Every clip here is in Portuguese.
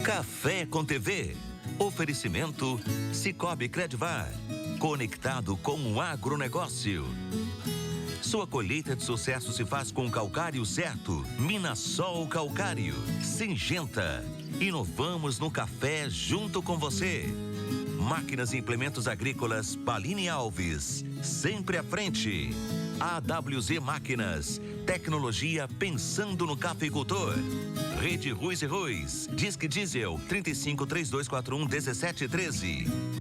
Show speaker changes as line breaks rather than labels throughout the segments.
Café com TV. Oferecimento Cicobi Credivar. Conectado com o agronegócio. Sua colheita de sucesso se faz com o calcário certo. Minasol Calcário. Singenta. Inovamos no café junto com você. Máquinas e implementos agrícolas Paline Alves. Sempre à frente. AWZ Máquinas. Tecnologia pensando no cafeicultor. Rede Ruiz e Ruiz. Disque Diesel 3532411713.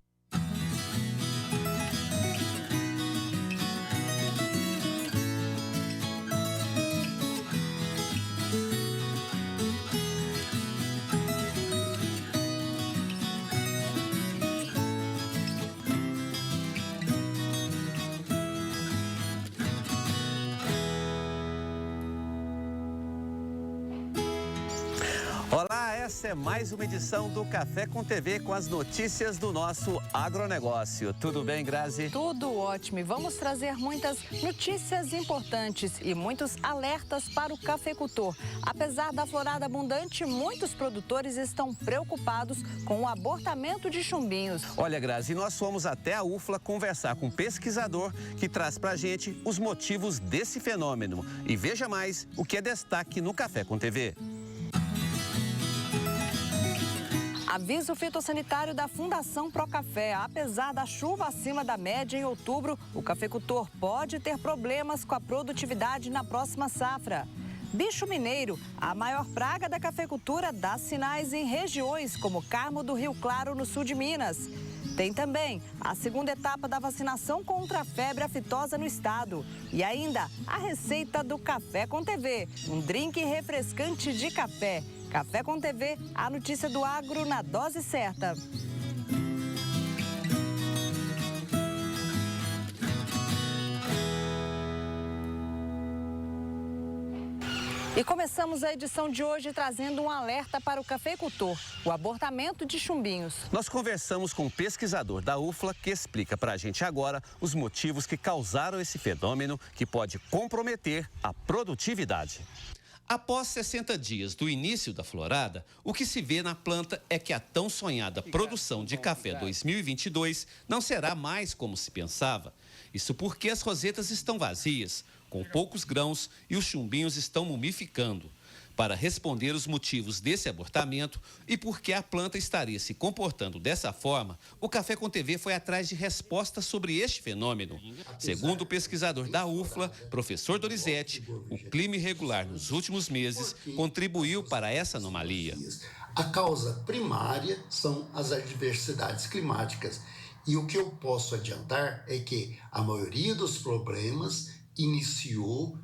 Olá, essa é mais uma edição do Café com TV com as notícias do nosso agronegócio. Tudo bem, Grazi?
Tudo ótimo. E vamos trazer muitas notícias importantes e muitos alertas para o cafeicultor. Apesar da florada abundante, muitos produtores estão preocupados com o abortamento de chumbinhos.
Olha, Grazi, nós fomos até a UFLA conversar com um pesquisador que traz pra gente os motivos desse fenômeno. E veja mais o que é destaque no Café com TV.
Aviso fitossanitário da Fundação Procafé. Apesar da chuva acima da média em outubro, o cafeicultor pode ter problemas com a produtividade na próxima safra. Bicho mineiro, a maior praga da cafeicultura, dá sinais em regiões como Carmo do Rio Claro, no sul de Minas. Tem também a segunda etapa da vacinação contra a febre aftosa no estado. E ainda a receita do Café com TV, um drink refrescante de café. Café com TV, a notícia do agro na dose certa. E começamos a edição de hoje trazendo um alerta para o cafeicultor, o abortamento de chumbinhos.
Nós conversamos com um pesquisador da UFLA que explica para a gente agora os motivos que causaram esse fenômeno que pode comprometer a produtividade.
Após 60 dias do início da florada, o que se vê na planta é que a tão sonhada produção de café 2022 não será mais como se pensava. Isso porque as rosetas estão vazias, com poucos grãos e os chumbinhos estão mumificando. Para responder os motivos desse abortamento e por que a planta estaria se comportando dessa forma, o Café com TV foi atrás de respostas sobre este fenômeno. Segundo o pesquisador da UFLA, professor Donizete, o clima irregular nos últimos meses contribuiu para essa anomalia.
A causa primária são as adversidades climáticas. E o que eu posso adiantar é que a maioria dos problemas iniciou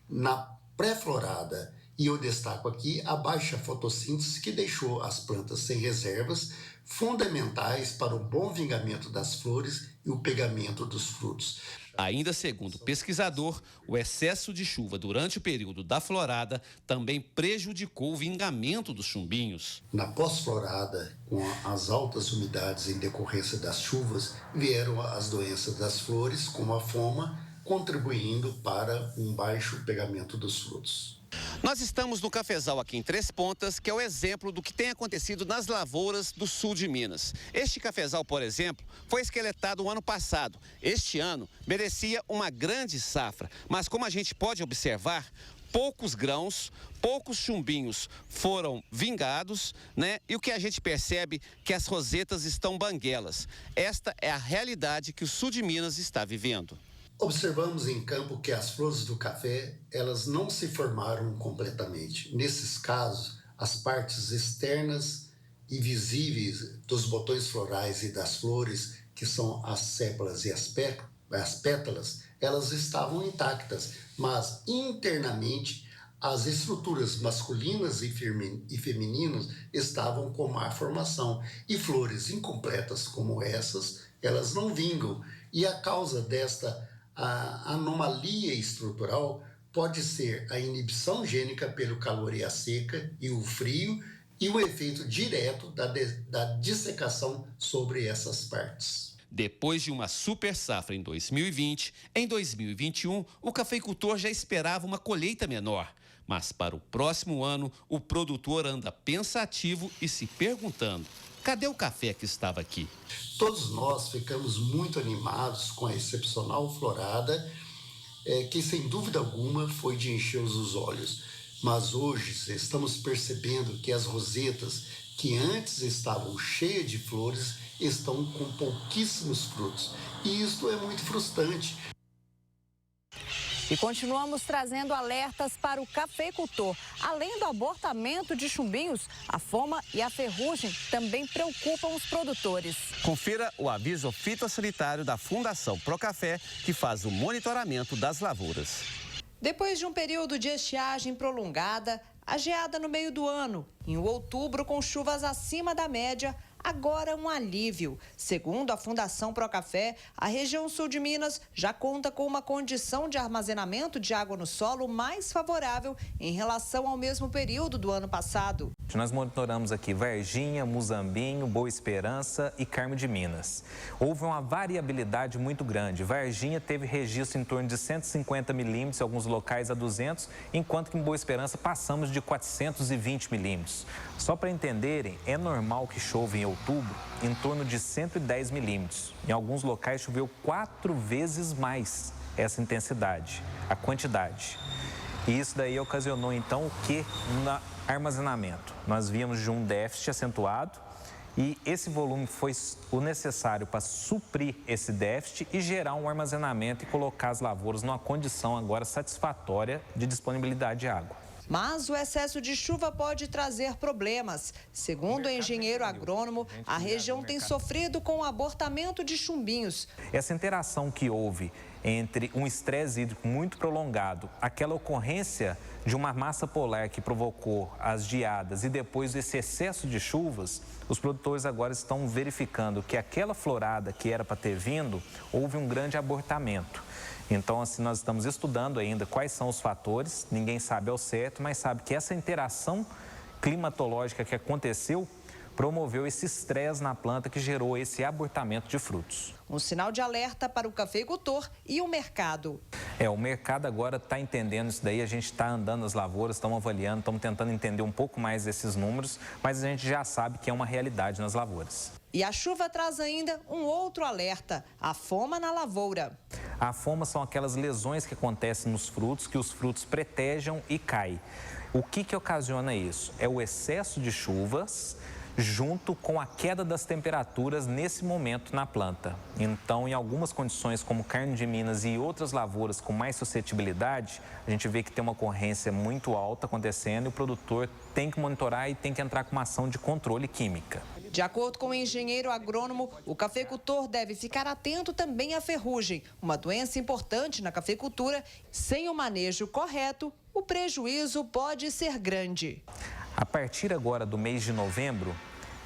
na pré-florada. E eu destaco aqui a baixa fotossíntese que deixou as plantas sem reservas fundamentais para o bom vingamento das flores e o pegamento dos frutos.
Ainda segundo o pesquisador, o excesso de chuva durante o período da florada também prejudicou o vingamento dos chumbinhos.
Na pós-florada, com as altas umidades em decorrência das chuvas, vieram as doenças das flores, como a foma, contribuindo para um baixo pegamento dos frutos.
Nós estamos no cafezal aqui em Três Pontas, que é o exemplo do que tem acontecido nas lavouras do sul de Minas. Este cafezal, por exemplo, foi esqueletado o ano passado. Este ano merecia uma grande safra, mas como a gente pode observar, poucos grãos, poucos chumbinhos foram vingados, né? E o que a gente percebe é que as rosetas estão banguelas. Esta é a realidade que o sul de Minas está vivendo.
Observamos em campo que as flores do café, elas não se formaram completamente. Nesses casos, as partes externas e visíveis dos botões florais e das flores, que são as sépalas e as pétalas, elas estavam intactas, mas internamente as estruturas masculinas e femininas estavam com má formação. E flores incompletas como essas, elas não vingam. E a causa desta a anomalia estrutural pode ser a inibição gênica pelo calor e a seca e o frio e o efeito direto da dissecação sobre essas partes.
Depois de uma super safra em 2020, em 2021, o cafeicultor já esperava uma colheita menor. Mas para o próximo ano, o produtor anda pensativo e se perguntando: cadê o café que estava aqui?
Todos nós ficamos muito animados com a excepcional florada, que sem dúvida alguma foi de encher os olhos. Mas hoje estamos percebendo que as rosetas, que antes estavam cheias de flores, estão com pouquíssimos frutos. E isto é muito frustrante.
E continuamos trazendo alertas para o cafeicultor. Além do abortamento de chumbinhos, a foma e a ferrugem também preocupam os produtores.
Confira o aviso fitossanitário da Fundação Procafé, que faz o monitoramento das lavouras.
Depois de um período de estiagem prolongada, a geada no meio do ano, em outubro com chuvas acima da média, agora um alívio. Segundo a Fundação Procafé, a região sul de Minas já conta com uma condição de armazenamento de água no solo mais favorável em relação ao mesmo período do ano passado.
Nós monitoramos aqui Varginha, Muzambinho, Boa Esperança e Carmo de Minas. Houve uma variabilidade muito grande. Varginha teve registro em torno de 150 milímetros, em alguns locais a 200, enquanto que em Boa Esperança passamos de 420 milímetros. Só para entenderem, é normal que chova em outubro em torno de 110 milímetros. Em alguns locais choveu 4 vezes mais essa intensidade, a quantidade. E isso daí ocasionou então o que no armazenamento? Nós víamos de um déficit acentuado e esse volume foi o necessário para suprir esse déficit e gerar um armazenamento e colocar as lavouras numa condição agora satisfatória de disponibilidade de água.
Mas o excesso de chuva pode trazer problemas. Segundo o engenheiro agrônomo, a região tem sofrido com o abortamento de chumbinhos.
Essa interação que houve entre um estresse hídrico muito prolongado, aquela ocorrência de uma massa polar que provocou as geadas e depois esse excesso de chuvas, os produtores agora estão verificando que aquela florada que era para ter vindo, houve um grande abortamento. Então, assim, nós estamos estudando ainda quais são os fatores, ninguém sabe ao certo, mas sabe que essa interação climatológica que aconteceu promoveu esse estresse na planta que gerou esse abortamento de frutos.
Um sinal de alerta para o cafeicultor e o mercado.
O mercado agora está entendendo isso daí, a gente está andando nas lavouras, estamos avaliando, estamos tentando entender um pouco mais desses números, mas a gente já sabe que é uma realidade nas lavouras.
E a chuva traz ainda um outro alerta, a foma na lavoura.
A foma são aquelas lesões que acontecem nos frutos, que os frutos pretejam e caem. O que ocasiona isso? É o excesso de chuvas junto com a queda das temperaturas nesse momento na planta. Então, em algumas condições, como Carmo de Minas e outras lavouras com mais suscetibilidade, a gente vê que tem uma ocorrência muito alta acontecendo e o produtor tem que monitorar e tem que entrar com uma ação de controle química.
De acordo com o engenheiro agrônomo, o cafeicultor deve ficar atento também à ferrugem, uma doença importante na cafeicultura. Sem o manejo correto, o prejuízo pode ser grande.
A partir agora do mês de novembro,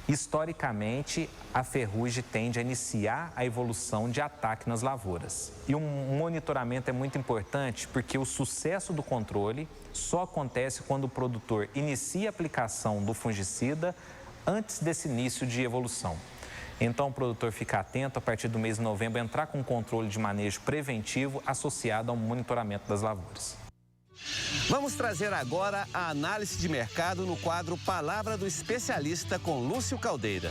historicamente, a ferrugem tende a iniciar a evolução de ataque nas lavouras. E um monitoramento é muito importante porque o sucesso do controle só acontece quando o produtor inicia a aplicação do fungicida antes desse início de evolução. Então, o produtor fica atento a partir do mês de novembro, entrar com um controle de manejo preventivo associado ao monitoramento das lavouras.
Vamos trazer agora a análise de mercado no quadro Palavra do Especialista com Lúcio Caldeira.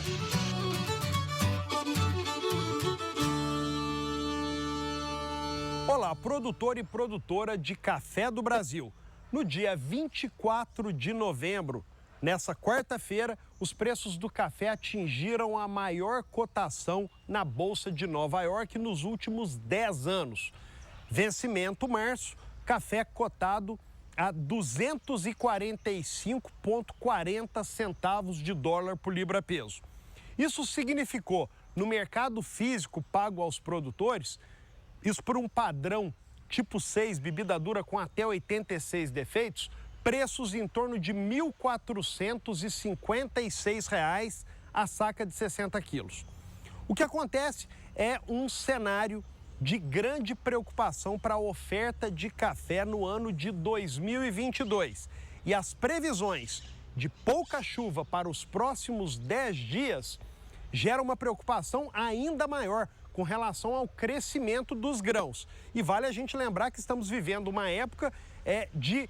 Olá, produtor e produtora de café do Brasil. No dia 24 de novembro, nessa quarta-feira, os preços do café atingiram a maior cotação na Bolsa de Nova York nos últimos 10 anos. Vencimento março, café cotado a 245,40 centavos de dólar por libra-peso. Isso significou, no mercado físico pago aos produtores, isso por um padrão tipo 6, bebida dura com até 86 defeitos, preços em torno de R$ 1.456 a saca de 60 quilos. O que acontece é um cenário de grande preocupação para a oferta de café no ano de 2022. E as previsões de pouca chuva para os próximos 10 dias geram uma preocupação ainda maior com relação ao crescimento dos grãos. E vale a gente lembrar que estamos vivendo uma época de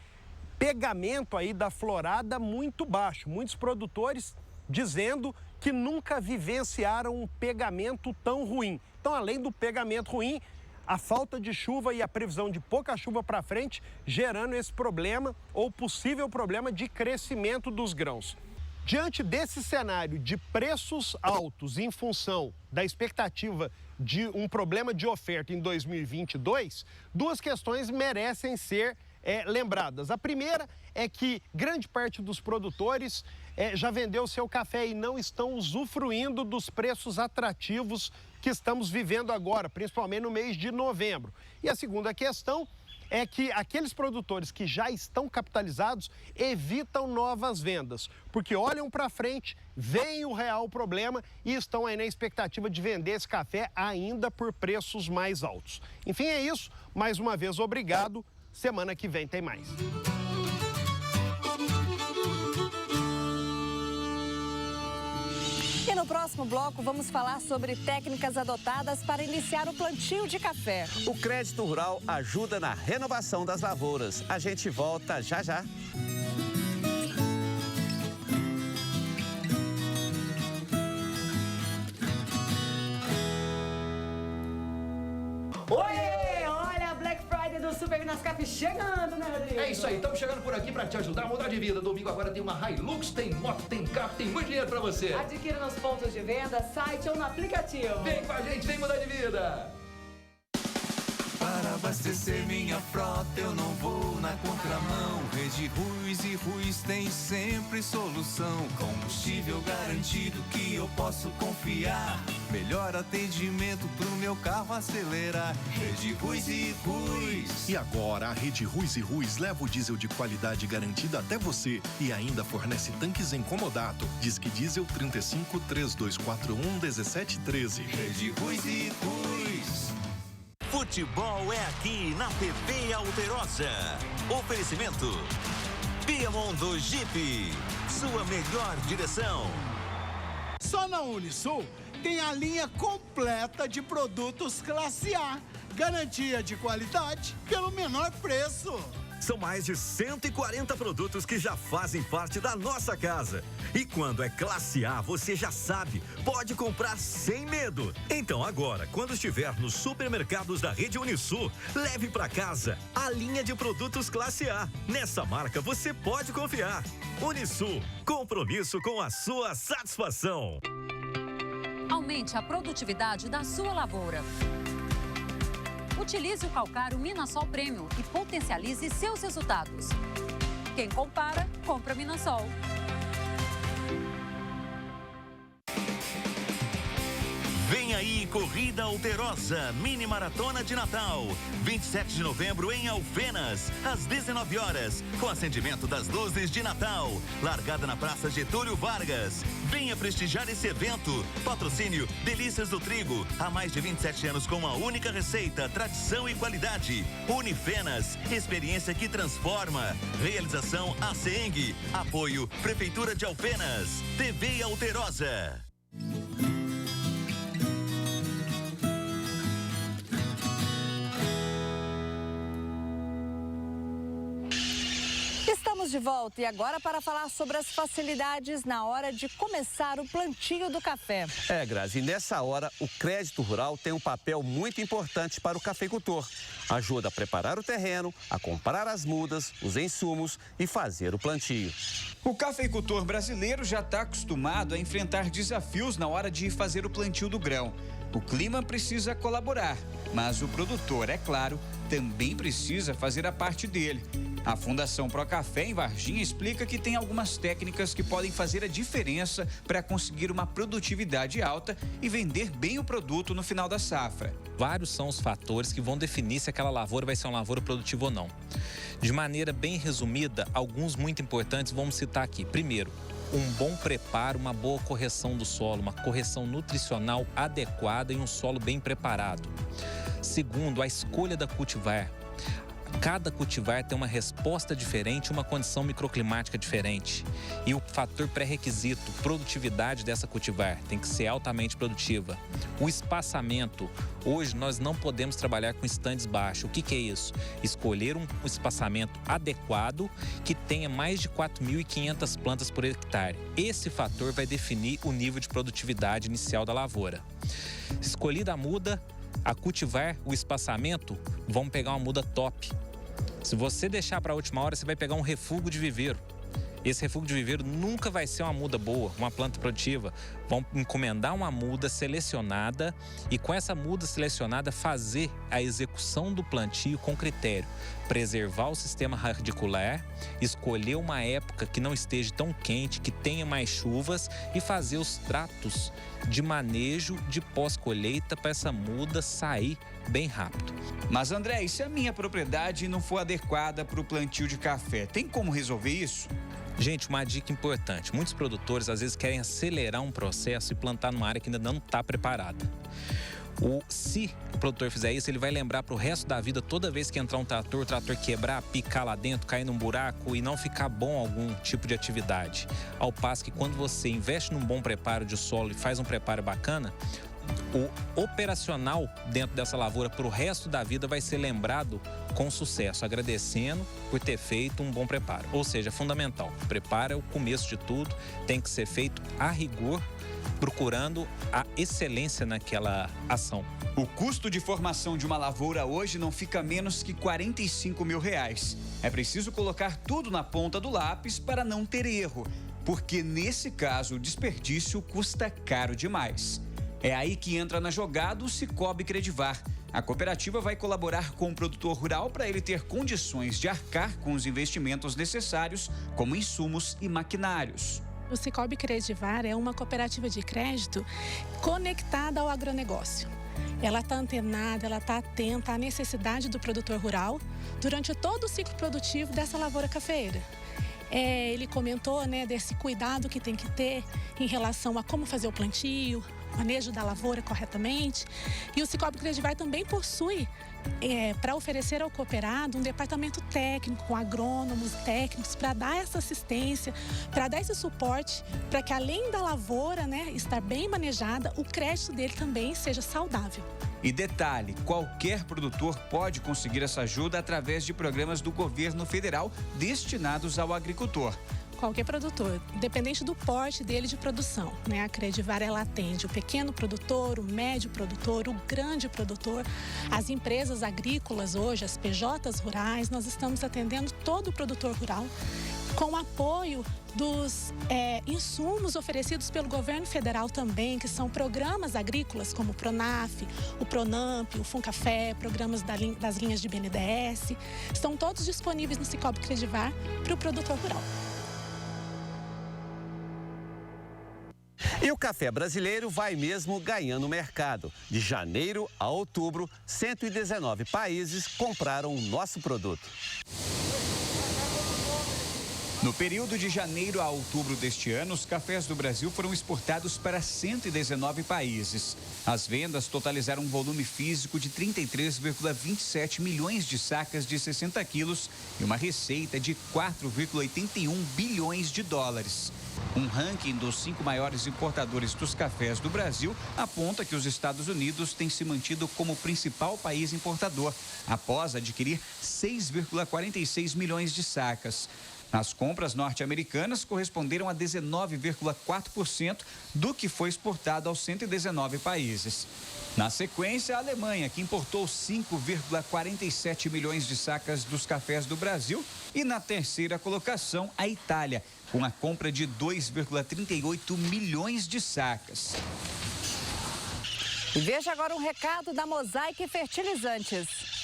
pegamento aí da florada muito baixo. Muitos produtores dizendo que nunca vivenciaram um pegamento tão ruim. Então, além do pegamento ruim, a falta de chuva e a previsão de pouca chuva para frente, gerando esse problema ou possível problema de crescimento dos grãos. Diante desse cenário de preços altos em função da expectativa de um problema de oferta em 2022, duas questões merecem ser lembradas. A primeira é que grande parte dos produtores já vendeu seu café e não estão usufruindo dos preços atrativos que estamos vivendo agora, principalmente no mês de novembro. E a segunda questão é que aqueles produtores que já estão capitalizados evitam novas vendas, porque olham para frente, veem o real problema e estão aí na expectativa de vender esse café ainda por preços mais altos. Enfim, é isso. Mais uma vez, obrigado. Semana que vem tem mais.
E no próximo bloco vamos falar sobre técnicas adotadas para iniciar o plantio de café.
O crédito rural ajuda na renovação das lavouras. A gente volta já já.
Oi! Olha a Black Friday do Super Minascap chegando, né, Rodrigo?
É isso aí, estamos chegando por aqui para te ajudar a mudar de vida. Domingo agora tem uma Hilux, tem moto, tem carro, tem muito dinheiro para você.
Adquira nos pontos de venda, site ou no aplicativo.
Vem com a gente, vem mudar de vida.
Para abastecer minha frota eu não vou na contramão. Rede Ruiz e Ruiz tem sempre solução. Combustível garantido que eu posso confiar. Melhor atendimento pro meu carro acelerar. Rede Ruiz e Ruiz.
E agora a Rede Ruiz e Ruiz leva o diesel de qualidade garantida até você e ainda fornece tanques em comodato. Disque Diesel 35 3241 1713.
Rede Ruiz e Ruiz.
Futebol é aqui na TV Alterosa. Oferecimento Viamundo Jeep, sua melhor direção.
Só na Unisul tem a linha completa de produtos classe A. Garantia de qualidade pelo menor preço.
São mais de 140 produtos que já fazem parte da nossa casa. E quando é classe A, você já sabe, pode comprar sem medo. Então agora, quando estiver nos supermercados da Rede Unisul, leve para casa a linha de produtos classe A. Nessa marca você pode confiar. Unisul, compromisso com a sua satisfação.
Aumente a produtividade da sua lavoura. Utilize o calcário Minasol Premium e potencialize seus resultados. Quem compara, compra Minasol.
Vem aí, Corrida Alterosa, Mini Maratona de Natal. 27 de novembro em Alfenas, às 19 horas, com acendimento das luzes de Natal. Largada na Praça Getúlio Vargas. Venha prestigiar esse evento. Patrocínio Delícias do Trigo. Há mais de 27 anos com uma única receita, tradição e qualidade. Unifenas, experiência que transforma. Realização ACENG. Apoio Prefeitura de Alfenas. TV Alterosa.
Estamos de volta e agora para falar sobre as facilidades na hora de começar o plantio do café.
Grazi, nessa hora o crédito rural tem um papel muito importante para o cafeicultor. Ajuda a preparar o terreno, a comprar as mudas, os insumos e fazer o plantio.
O cafeicultor brasileiro já está acostumado a enfrentar desafios na hora de fazer o plantio do grão. O clima precisa colaborar, mas o produtor, é claro, também precisa fazer a parte dele. A Fundação Procafé em Varginha explica que tem algumas técnicas que podem fazer a diferença para conseguir uma produtividade alta e vender bem o produto no final da safra.
Vários são os fatores que vão definir se aquela lavoura vai ser uma lavoura produtiva ou não. De maneira bem resumida, alguns muito importantes vamos citar aqui. Primeiro, um bom preparo, uma boa correção do solo, uma correção nutricional adequada e um solo bem preparado. Segundo, a escolha da cultivar. Cada cultivar tem uma resposta diferente, uma condição microclimática diferente. E o fator pré-requisito, produtividade dessa cultivar, tem que ser altamente produtiva. O espaçamento. Hoje nós não podemos trabalhar com estandes baixos. O que é isso? Escolher um espaçamento adequado que tenha mais de 4.500 plantas por hectare. Esse fator vai definir o nível de produtividade inicial da lavoura. Escolhida a muda, a cultivar, o espaçamento, vamos pegar uma muda top. Se você deixar para a última hora, você vai pegar um refúgio de viveiro. Esse refúgio de viveiro nunca vai ser uma muda boa, uma planta produtiva. Vão encomendar uma muda selecionada e com essa muda selecionada fazer a execução do plantio com critério. Preservar o sistema radicular, escolher uma época que não esteja tão quente, que tenha mais chuvas e fazer os tratos de manejo de pós-colheita para essa muda sair bem rápido.
Mas André, e se a minha propriedade não for adequada para o plantio de café, tem como resolver isso?
Gente, uma dica importante. Muitos produtores às vezes querem acelerar um processo e plantar numa área que ainda não está preparada. Se o produtor fizer isso, ele vai lembrar para o resto da vida, toda vez que entrar um trator, o trator quebrar, picar lá dentro, cair num buraco e não ficar bom algum tipo de atividade. Ao passo que quando você investe num bom preparo de solo e faz um preparo bacana, o operacional dentro dessa lavoura para o resto da vida vai ser lembrado com sucesso, agradecendo por ter feito um bom preparo. Ou seja, é fundamental. O preparo é o começo de tudo, tem que ser feito a rigor, procurando a excelência naquela ação.
O custo de formação de uma lavoura hoje não fica menos que R$45 mil. É preciso colocar tudo na ponta do lápis para não ter erro, porque nesse caso o desperdício custa caro demais. É aí que entra na jogada o Sicoob Credivar. A cooperativa vai colaborar com o produtor rural para ele ter condições de arcar com os investimentos necessários, como insumos e maquinários.
O Sicoob Credivar é uma cooperativa de crédito conectada ao agronegócio. Ela está antenada, ela está atenta à necessidade do produtor rural durante todo o ciclo produtivo dessa lavoura cafeeira. Ele comentou, desse cuidado que tem que ter em relação a como fazer o plantio, manejo da lavoura corretamente. E o Sicoob Credivar também possui, para oferecer ao cooperado, um departamento técnico, com agrônomos técnicos, para dar essa assistência, para dar esse suporte, para que além da lavoura estar bem manejada, o crédito dele também seja saudável.
E detalhe, qualquer produtor pode conseguir essa ajuda através de programas do governo federal destinados ao agricultor.
Qualquer produtor, independente do porte dele de produção, A Credivar, ela atende o pequeno produtor, o médio produtor, o grande produtor, as empresas agrícolas hoje, as PJs rurais. Nós estamos atendendo todo o produtor rural com apoio dos insumos oferecidos pelo governo federal também, que são programas agrícolas como o Pronaf, o Pronamp, o Funcafé, programas das linhas de BNDES. Estão todos disponíveis no Sicoob Credivar para o produtor rural.
E o café brasileiro vai mesmo ganhando mercado. De janeiro a outubro, 119 países compraram o nosso produto.
No período de janeiro a outubro deste ano, os cafés do Brasil foram exportados para 119 países. As vendas totalizaram um volume físico de 33,27 milhões de sacas de 60 quilos e uma receita de 4,81 bilhões de dólares. Um ranking dos 5 maiores importadores dos cafés do Brasil aponta que os Estados Unidos têm se mantido como o principal país importador, após adquirir 6,46 milhões de sacas. As compras norte-americanas corresponderam a 19,4% do que foi exportado aos 119 países. Na sequência, a Alemanha, que importou 5,47 milhões de sacas dos cafés do Brasil. E na terceira colocação, a Itália, com a compra de 2,38 milhões de sacas.
E veja agora um recado da Mosaic Fertilizantes.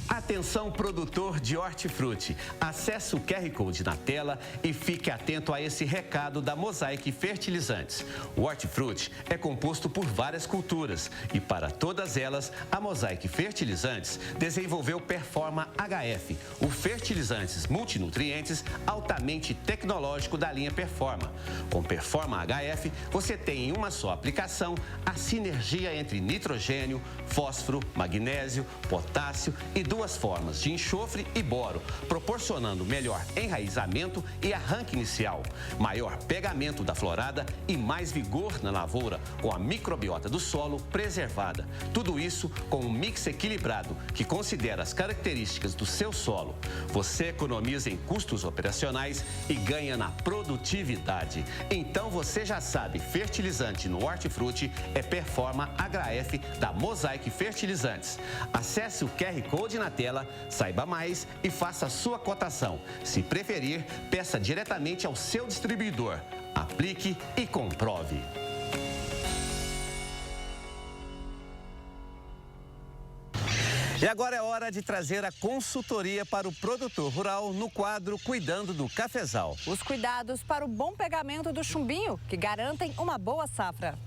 Atenção, produtor de hortifruti. Acesse o QR Code na tela e fique atento a esse recado da Mosaic Fertilizantes. O hortifruti é composto por várias culturas e para todas elas, a Mosaic Fertilizantes desenvolveu Performa HF, o fertilizantes multinutrientes altamente tecnológico da linha Performa. Com Performa HF, você tem em uma só aplicação a sinergia entre nitrogênio, fósforo, magnésio, potássio e duas duas formas, de enxofre e boro, proporcionando melhor enraizamento e arranque inicial, maior pegamento da florada e mais vigor na lavoura, com a microbiota do solo preservada. Tudo isso com um mix equilibrado, que considera as características do seu solo. Você economiza em custos operacionais e ganha na produtividade. Então você já sabe, fertilizante no hortifruti é Performa HF da Mosaic Fertilizantes. Acesse o QR Code na tela, saiba mais e faça a sua cotação. Se preferir, peça diretamente ao seu distribuidor. Aplique e comprove. E agora é hora de trazer a consultoria para o produtor rural no quadro Cuidando do Cafezal.
Os cuidados para o bom pegamento do chumbinho, que garantem uma boa safra.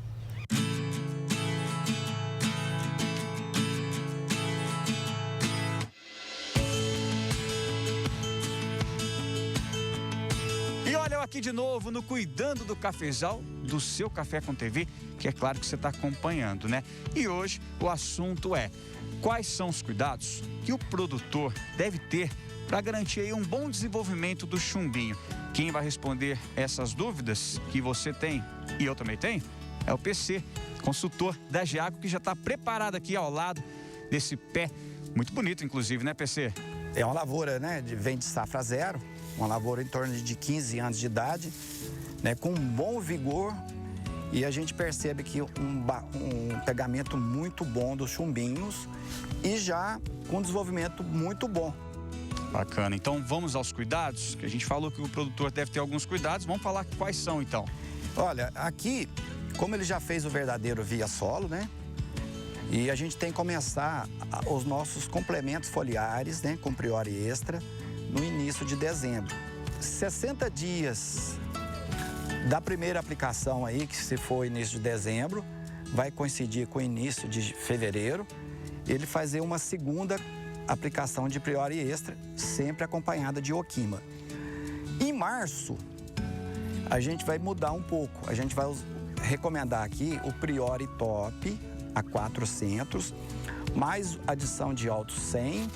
E olha eu aqui de novo no Cuidando do Cafezal, do seu Café com TV, que é claro que você está acompanhando, né? E hoje o assunto é: quais são os cuidados que o produtor deve ter para garantir aí um bom desenvolvimento do chumbinho? Quem vai responder essas dúvidas que você tem e eu também tenho é o PC, consultor da Geagro, que já está preparado aqui ao lado desse pé. Muito bonito, inclusive, né, PC?
É uma lavoura, né, vem de safra zero, uma lavoura em torno de 15 anos de idade, né, com um bom vigor, e a gente percebe que um pegamento muito bom dos chumbinhos e já com desenvolvimento muito bom.
Bacana, então vamos aos cuidados, que a gente falou que o produtor deve ter alguns cuidados, vamos falar quais são então.
Olha, aqui, como ele já fez o verdadeiro via solo, né? E a gente tem que começar os nossos complementos foliares, né, com Priori Extra, no início de dezembro. 60 dias da primeira aplicação aí, que se for início de dezembro, vai coincidir com o início de fevereiro, ele fazer uma segunda aplicação de Priori Extra, sempre acompanhada de Okima. Em março, a gente vai mudar um pouco, a gente vai recomendar aqui o Priori Top a 400, mais adição de Alto 100.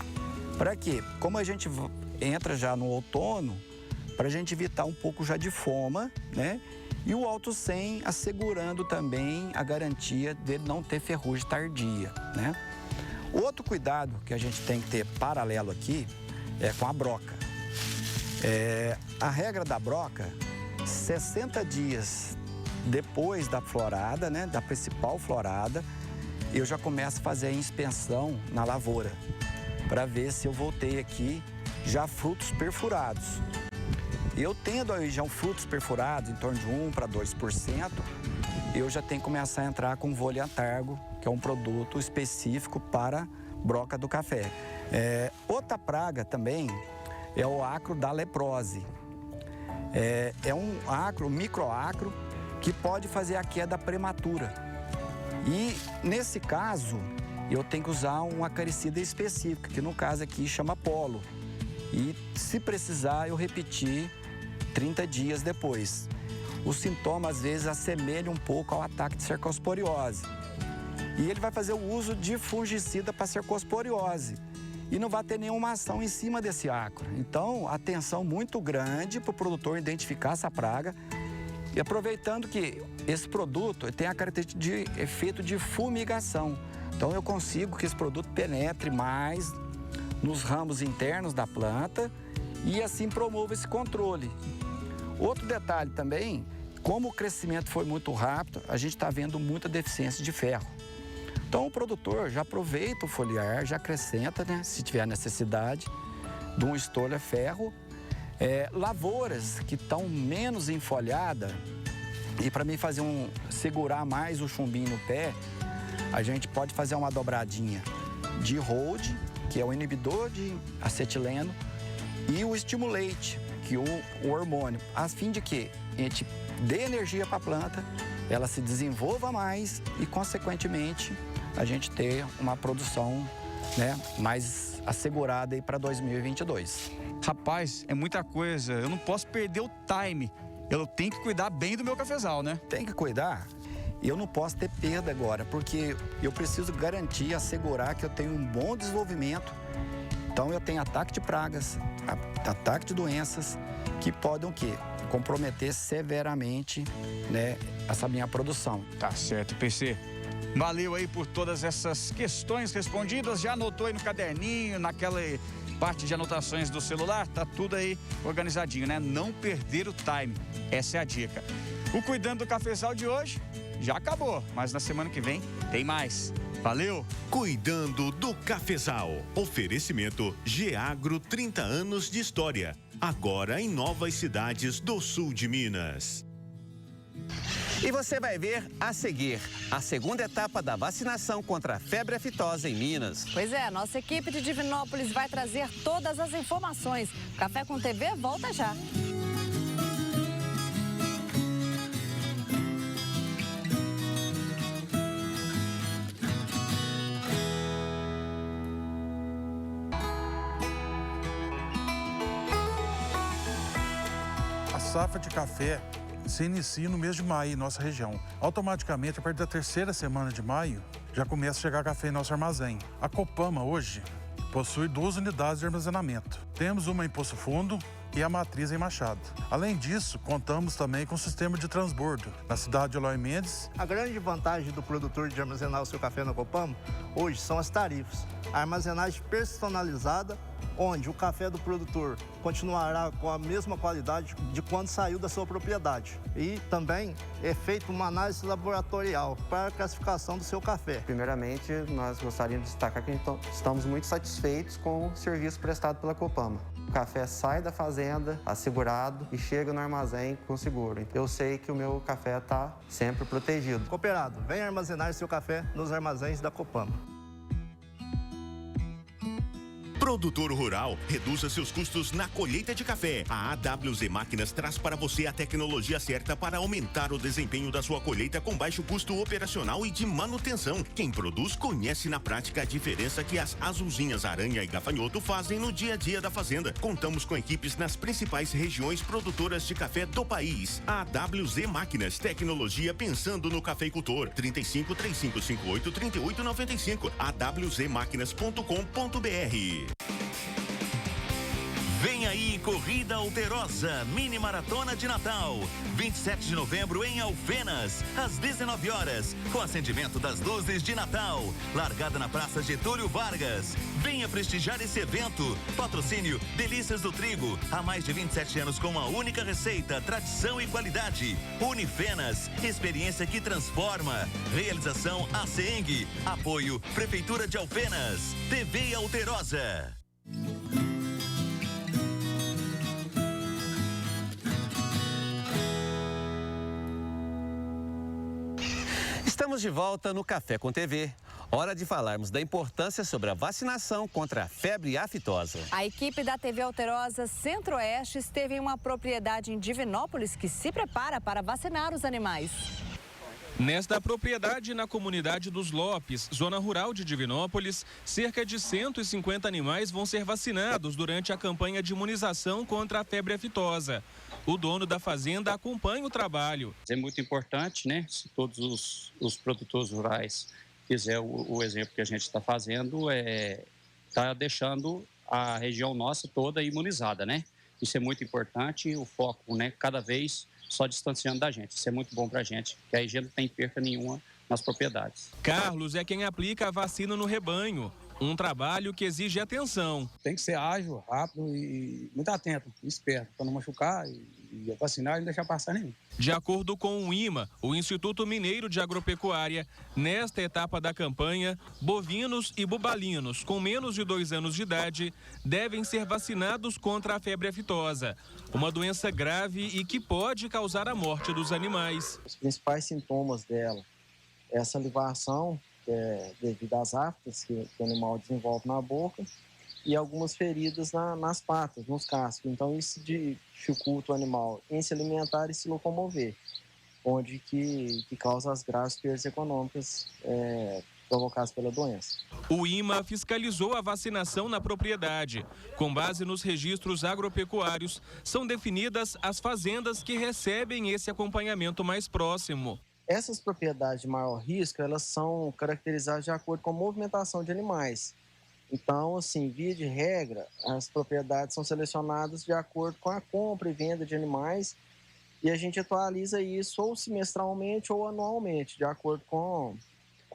Para quê? Como a gente entra já no outono, para a gente evitar um pouco já de foma, né? E o Alto 100 assegurando também a garantia dele não ter ferrugem tardia, né? Outro cuidado que a gente tem que ter paralelo aqui é com a broca. A regra da broca, 60 dias depois da florada, né, da principal florada, eu já começo a fazer a inspeção na lavoura, para ver se eu voltei aqui já frutos perfurados. Eu tendo aí já frutos perfurados em torno de 1 para 2%, eu já tenho que começar a entrar com Voliantargo, que é um produto específico para broca do café. Outra praga também é o acro da leprose. É um acro, microacro, que pode fazer a queda prematura. E nesse caso, eu tenho que usar um acaricida específico, que no caso aqui chama Polo. E se precisar, eu repetir 30 dias depois. O sintoma, às vezes, assemelha um pouco ao ataque de cercosporiose. E ele vai fazer o uso de fungicida para cercosporiose. E não vai ter nenhuma ação em cima desse acro. Então, atenção muito grande para o produtor identificar essa praga. E aproveitando que esse produto tem a característica de efeito de fumigação. Então, eu consigo que esse produto penetre mais nos ramos internos da planta e assim promova esse controle. Outro detalhe também, como o crescimento foi muito rápido, a gente está vendo muita deficiência de ferro. Então, o produtor já aproveita o foliar, já acrescenta, né, se tiver necessidade, de um estolha ferro. Lavouras que estão menos enfolhadas, e para mim segurar mais o chumbinho no pé, a gente pode fazer uma dobradinha de hold, que é o inibidor de acetileno, e o Stimulate, que é o hormônio, a fim de que a gente dê energia para a planta, ela se desenvolva mais e, consequentemente, a gente ter uma produção, né, mais assegurada aí para 2022.
Rapaz, é muita coisa. Eu não posso perder o time. Eu tenho que cuidar bem do meu cafezal, né?
Tem que cuidar. E eu não posso ter perda agora, porque eu preciso garantir, assegurar que eu tenho um bom desenvolvimento Então eu tenho ataque de pragas, ataque de doenças que podem o quê? Comprometer severamente, né, essa minha produção.
Tá certo, PC. Valeu aí por todas essas questões respondidas. Já anotou aí no caderninho, naquela parte de anotações do celular? Tá tudo aí organizadinho, né? Não perder o time. Essa é a dica. O Cuidando do Cafezal de hoje já acabou, mas na semana que vem tem mais. Valeu!
Cuidando do Cafezal. Oferecimento Geagro, 30 anos de história. Agora em novas cidades do sul de Minas.
E você vai ver a seguir a segunda etapa da vacinação contra a febre aftosa em Minas.
Pois é, nossa equipe de Divinópolis vai trazer todas as informações. Café com TV volta já.
A safra de café se inicia no mês de maio em nossa região. Automaticamente, a partir da terceira semana de maio, já começa a chegar café em nosso armazém. A Copama hoje possui 2 unidades de armazenamento. Temos uma em Poço Fundo e a matriz em Machado. Além disso, contamos também com o sistema de transbordo na cidade de Eloy Mendes.
A grande vantagem do produtor de armazenar o seu café na Copama hoje são as tarifas. A armazenagem personalizada, onde o café do produtor continuará com a mesma qualidade de quando saiu da sua propriedade. E também é feita uma análise laboratorial para a classificação do seu café.
Primeiramente, nós gostaríamos de destacar que estamos muito satisfeitos com o serviço prestado pela Copama. O café sai da fazenda assegurado e chega no armazém com seguro. Eu sei que o meu café está sempre protegido.
Cooperado, venha armazenar seu café nos armazéns da Copama.
Produtor rural, reduza seus custos na colheita de café. A AWZ Máquinas traz para você a tecnologia certa para aumentar o desempenho da sua colheita com baixo custo operacional e de manutenção. Quem produz conhece na prática a diferença que as azulzinhas aranha e gafanhoto fazem no dia a dia da fazenda. Contamos com equipes nas principais regiões produtoras de café do país. A AWZ Máquinas, tecnologia pensando no cafeicultor. 35 3558 3895 awzmáquinas.com.br.
Vem aí, Corrida Alterosa, Mini Maratona de Natal. 27 de novembro em Alfenas, às 19 horas, com acendimento das luzes de Natal. Largada na Praça Getúlio Vargas. Venha prestigiar esse evento. Patrocínio Delícias do Trigo. Há mais de 27 anos com uma única receita, tradição e qualidade. Unifenas, experiência que transforma. Realização ACENG. Apoio Prefeitura de Alfenas. TV Alterosa.
Estamos de volta no Café com TV. Hora de falarmos da importância sobre a vacinação contra a febre aftosa.
A equipe da TV Alterosa Centro-Oeste esteve em uma propriedade em Divinópolis que se prepara para vacinar os animais.
Nesta propriedade, na comunidade dos Lopes, zona rural de Divinópolis, cerca de 150 animais vão ser vacinados durante a campanha de imunização contra a febre aftosa. O dono da fazenda acompanha o trabalho.
É muito importante, né? Se todos os produtores rurais fizer o exemplo que a gente está fazendo, está deixando a região nossa toda imunizada, né? Isso é muito importante, o foco, né? Cada vez só distanciando da gente. Isso é muito bom para a gente, que a higiene não tem perca nenhuma nas propriedades.
Carlos é quem aplica a vacina no rebanho. Um trabalho que exige atenção.
Tem que ser ágil, rápido e muito atento, esperto, para não machucar e vacinar e não deixar passar nenhum.
De acordo com o IMA, o Instituto Mineiro de Agropecuária, nesta etapa da campanha, bovinos e bubalinos com menos de 2 anos de idade devem ser vacinados contra a febre aftosa, uma doença grave e que pode causar a morte dos animais.
Os principais sintomas dela é a salivação, devido às aftas que o animal desenvolve na boca, e algumas feridas nas patas, nos cascos. Então isso dificulta o animal em se alimentar e se locomover, onde que causa as graves perdas econômicas provocadas pela doença.
O IMA fiscalizou a vacinação na propriedade. Com base nos registros agropecuários, são definidas as fazendas que recebem esse acompanhamento mais próximo.
Essas propriedades de maior risco, elas são caracterizadas de acordo com a movimentação de animais. Então, assim, via de regra, as propriedades são selecionadas de acordo com a compra e venda de animais e a gente atualiza isso ou semestralmente ou anualmente, de acordo com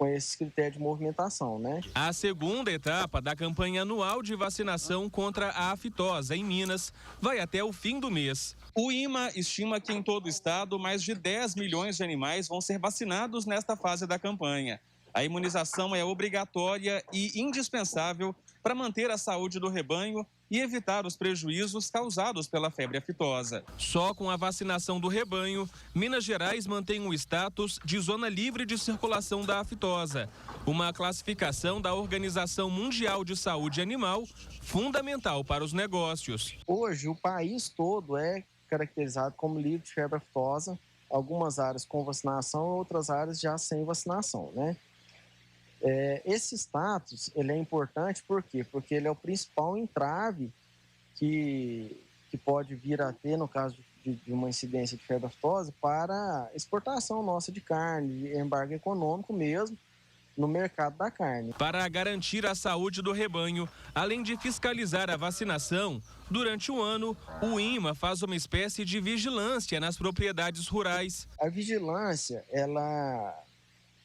esses critérios de movimentação, né?
A segunda etapa da campanha anual de vacinação contra a aftosa em Minas vai até o fim do mês. O INMA estima que em todo o estado mais de 10 milhões de animais vão ser vacinados nesta fase da campanha. A imunização é obrigatória e indispensável para manter a saúde do rebanho e evitar os prejuízos causados pela febre aftosa. Só com a vacinação do rebanho, Minas Gerais mantém o status de zona livre de circulação da aftosa, uma classificação da Organização Mundial de Saúde Animal, fundamental para os negócios.
Hoje, o país todo é caracterizado como livre de febre aftosa, algumas áreas com vacinação, outras áreas já sem vacinação, né? Esse status ele é importante por quê? Porque ele é o principal entrave que pode vir a ter, no caso de uma incidência de febre aftosa, para exportação nossa de carne, de embargo econômico mesmo, no mercado da carne.
Para garantir a saúde do rebanho, além de fiscalizar a vacinação, durante o ano, o INMA faz uma espécie de vigilância nas propriedades rurais.
A vigilância, ela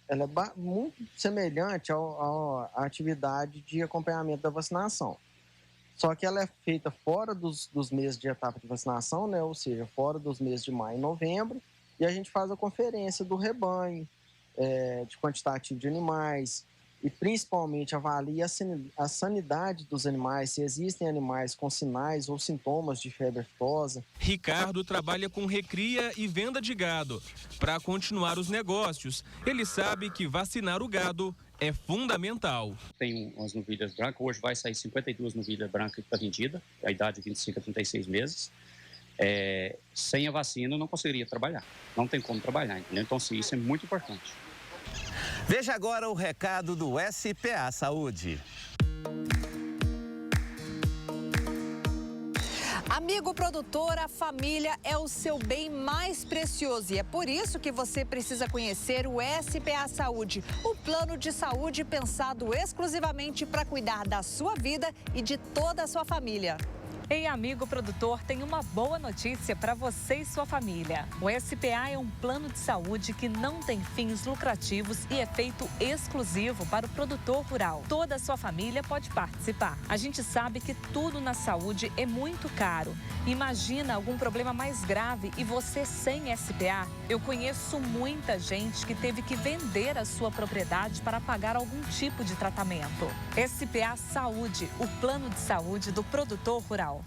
é muito semelhante à atividade de acompanhamento da vacinação. Só que ela é feita fora dos meses de etapa de vacinação, né? Ou seja, fora dos meses de maio e novembro, e a gente faz a conferência do rebanho, de quantitativo de animais, e principalmente avalia a sanidade dos animais, se existem animais com sinais ou sintomas de febre aftosa.
Ricardo trabalha com recria e venda de gado. Para continuar os negócios, ele sabe que vacinar o gado é fundamental.
Tem umas novilhas brancas, hoje vai sair 52 novilhas brancas para vendida, a idade de 25 a 36 meses. Sem a vacina não conseguiria trabalhar, não tem como trabalhar, entendeu? Então isso é muito importante.
Veja agora o recado do SPA Saúde.
Amigo produtor, a família é o seu bem mais precioso e é por isso que você precisa conhecer o SPA Saúde, o plano de saúde pensado exclusivamente para cuidar da sua vida e de toda a sua família.
Ei, amigo produtor, tem uma boa notícia para você e sua família. O SPA é um plano de saúde que não tem fins lucrativos e é feito exclusivo para o produtor rural. Toda a sua família pode participar. A gente sabe que tudo na saúde é muito caro. Imagina algum problema mais grave e você sem SPA? Eu conheço muita gente que teve que vender a sua propriedade para pagar algum tipo de tratamento. SPA Saúde, o plano de saúde do produtor rural.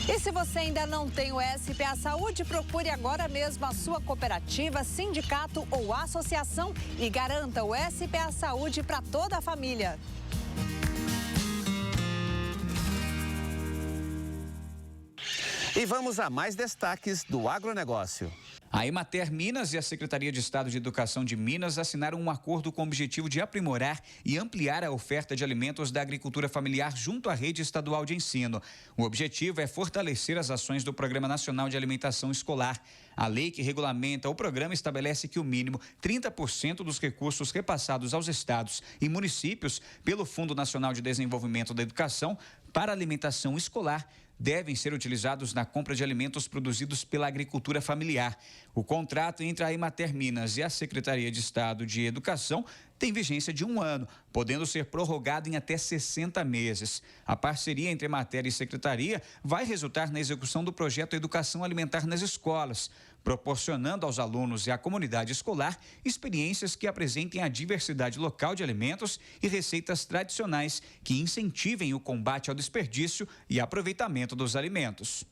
E se você ainda não tem o SPA Saúde, procure agora mesmo a sua cooperativa, sindicato ou associação e garanta o SPA Saúde para toda a família.
E vamos a mais destaques do agronegócio.
A Emater Minas e a Secretaria de Estado de Educação de Minas assinaram um acordo com o objetivo de aprimorar e ampliar a oferta de alimentos da agricultura familiar junto à rede estadual de ensino. O objetivo é fortalecer as ações do Programa Nacional de Alimentação Escolar. A lei que regulamenta o programa estabelece que o mínimo 30% dos recursos repassados aos estados e municípios pelo Fundo Nacional de Desenvolvimento da Educação para alimentação escolar devem ser utilizados na compra de alimentos produzidos pela agricultura familiar. O contrato entre a Emater Minas e a Secretaria de Estado de Educação tem vigência de 1 ano, podendo ser prorrogado em até 60 meses. A parceria entre Emater e Secretaria vai resultar na execução do projeto Educação Alimentar nas Escolas, proporcionando aos alunos e à comunidade escolar experiências que apresentem a diversidade local de alimentos e receitas tradicionais que incentivem o combate ao desperdício e aproveitamento dos alimentos.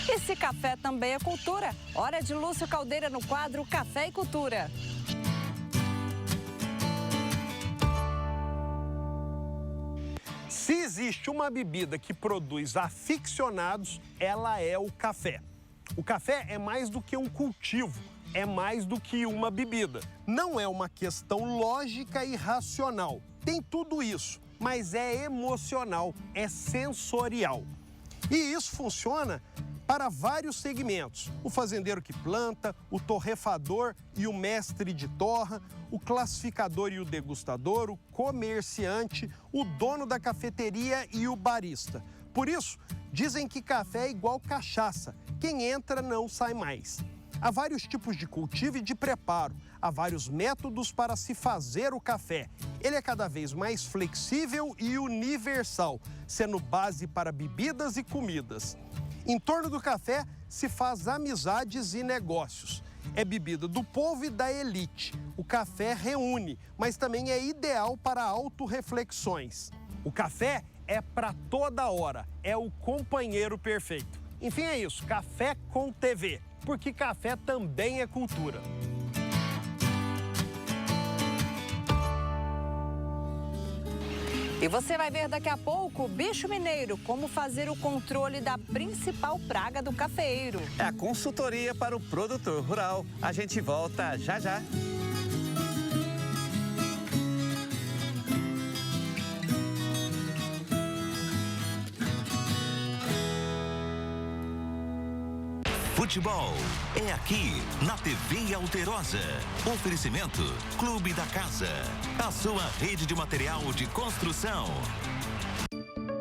Esse café também é cultura. Hora de Lúcio Caldeira no quadro Café e Cultura.
Se existe uma bebida que produz aficionados, ela é o café. O café é mais do que um cultivo, é mais do que uma bebida. Não é uma questão lógica e racional. Tem tudo isso, mas é emocional, é sensorial. E isso funciona para vários segmentos: o fazendeiro que planta, o torrefador e o mestre de torra, o classificador e o degustador, o comerciante, o dono da cafeteria e o barista. Por isso, dizem que café é igual cachaça: quem entra não sai mais. Há vários tipos de cultivo e de preparo, há vários métodos para se fazer o café. Ele é cada vez mais flexível e universal, sendo base para bebidas e comidas. Em torno do café se faz amizades e negócios. É bebida do povo e da elite. O café reúne, mas também é ideal para autorreflexões. O café é para toda hora, é o companheiro perfeito. Enfim, é isso, Café com TV, porque café também é cultura.
E você vai ver daqui a pouco, Bicho Mineiro, como fazer o controle da principal praga do cafeeiro.
É a consultoria para o produtor rural. A gente volta já já.
Futebol é aqui, na TV Alterosa. Oferecimento Clube da Casa, a sua rede de material de construção.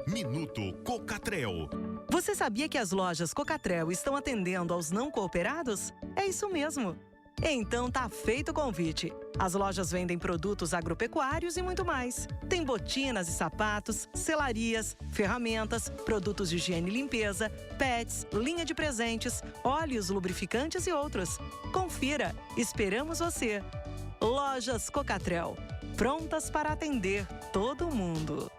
Minuto Cocatrel.
Você sabia que as lojas Cocatrel estão atendendo aos não cooperados? É isso mesmo. Então tá feito o convite. As lojas vendem produtos agropecuários e muito mais. Tem botinas e sapatos, selarias, ferramentas, produtos de higiene e limpeza, pets, linha de presentes, óleos, lubrificantes e outros. Confira, esperamos você. Lojas Cocatrel, prontas para atender todo mundo.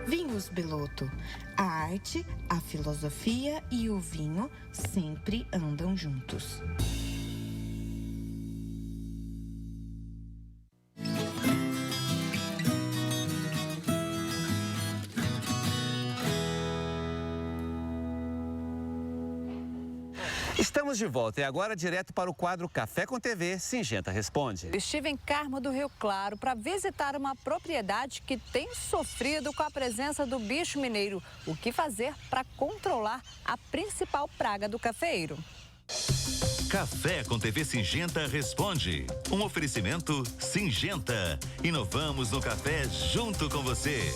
Vinhos Beloto. A arte, a filosofia e o vinho sempre andam juntos.
Estamos de volta e agora direto para o quadro Café com TV, Singenta Responde.
Estive em Carmo do Rio Claro para visitar uma propriedade que tem sofrido com a presença do bicho mineiro. O que fazer para controlar a principal praga do cafeeiro?
Café com TV Singenta Responde. Um oferecimento Singenta. Inovamos no café junto com você.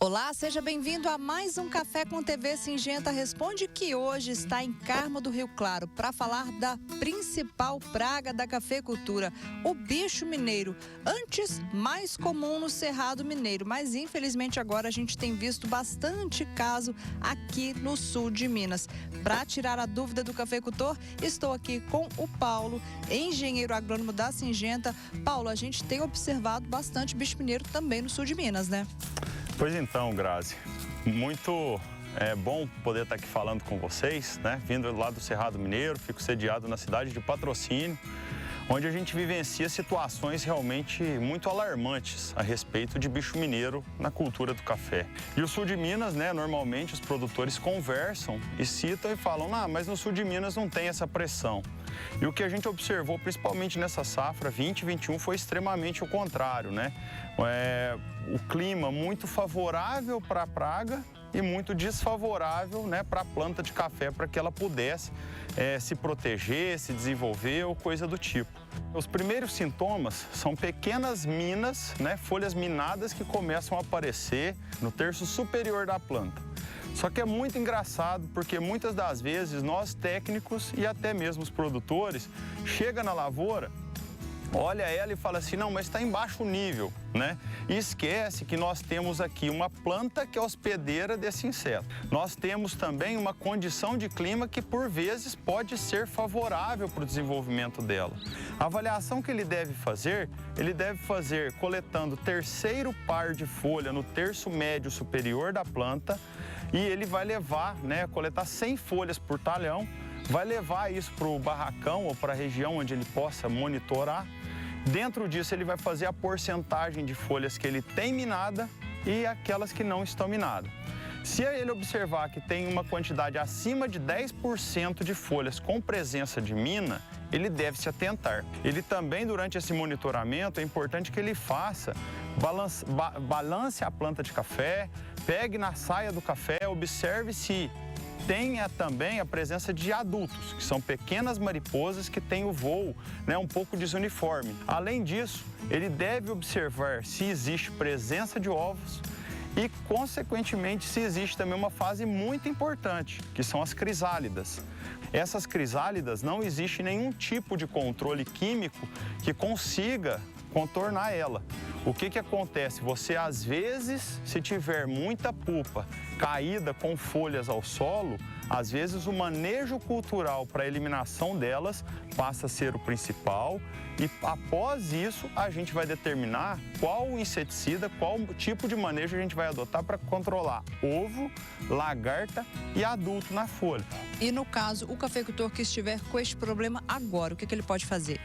Olá, seja bem-vindo a mais um Café com TV Singenta Responde, que hoje está em Carmo do Rio Claro para falar da principal praga da cafeicultura, o bicho mineiro. Antes, mais comum no Cerrado Mineiro, mas infelizmente agora a gente tem visto bastante caso aqui no sul de Minas. Para tirar a dúvida do cafeicultor, estou aqui com o Paulo, engenheiro agrônomo da Singenta. Paulo, a gente tem observado bastante bicho mineiro também no sul de Minas, né?
Pois então, Grazi, muito bom poder estar aqui falando com vocês, né? Vindo lá do Cerrado Mineiro, fico sediado na cidade de Patrocínio, onde a gente vivencia situações realmente muito alarmantes a respeito de bicho mineiro na cultura do café. E o sul de Minas, né, normalmente os produtores conversam e citam e falam, mas no sul de Minas não tem essa pressão. E o que a gente observou, principalmente nessa safra 2021, foi extremamente o contrário, né? O clima muito favorável para a praga e muito desfavorável, né, para a planta de café, para que ela pudesse se proteger, se desenvolver ou coisa do tipo. Os primeiros sintomas são pequenas minas, né, folhas minadas que começam a aparecer no terço superior da planta. Só que é muito engraçado porque muitas das vezes nós técnicos e até mesmo os produtores chega na lavoura, olha ela e fala assim, não, mas está em baixo nível, né? E esquece que nós temos aqui uma planta que é hospedeira desse inseto. Nós temos também uma condição de clima que por vezes pode ser favorável para o desenvolvimento dela. A avaliação que ele deve fazer coletando terceiro par de folha no terço médio superior da planta e ele vai levar, né, coletar 100 folhas por talhão, vai levar isso para o barracão ou para a região onde ele possa monitorar. Dentro disso, ele vai fazer a porcentagem de folhas que ele tem minada e aquelas que não estão minadas. Se ele observar que tem uma quantidade acima de 10% de folhas com presença de mina, ele deve se atentar. Ele também, durante esse monitoramento, é importante que ele faça, balance a planta de café, pegue na saia do café, observe se tenha também a presença de adultos, que são pequenas mariposas que têm o voo, né, um pouco desuniforme. Além disso, ele deve observar se existe presença de ovos e, consequentemente, se existe também uma fase muito importante, que são as crisálidas. Essas crisálidas, não existe nenhum tipo de controle químico que consiga contornar ela. O que acontece? Você, às vezes, se tiver muita pupa caída com folhas ao solo, às vezes o manejo cultural para a eliminação delas passa a ser o principal e, após isso, a gente vai determinar qual inseticida, qual tipo de manejo a gente vai adotar para controlar ovo, lagarta e adulto na folha.
E no caso, o cafeicultor que estiver com este problema agora, o que ele pode fazer?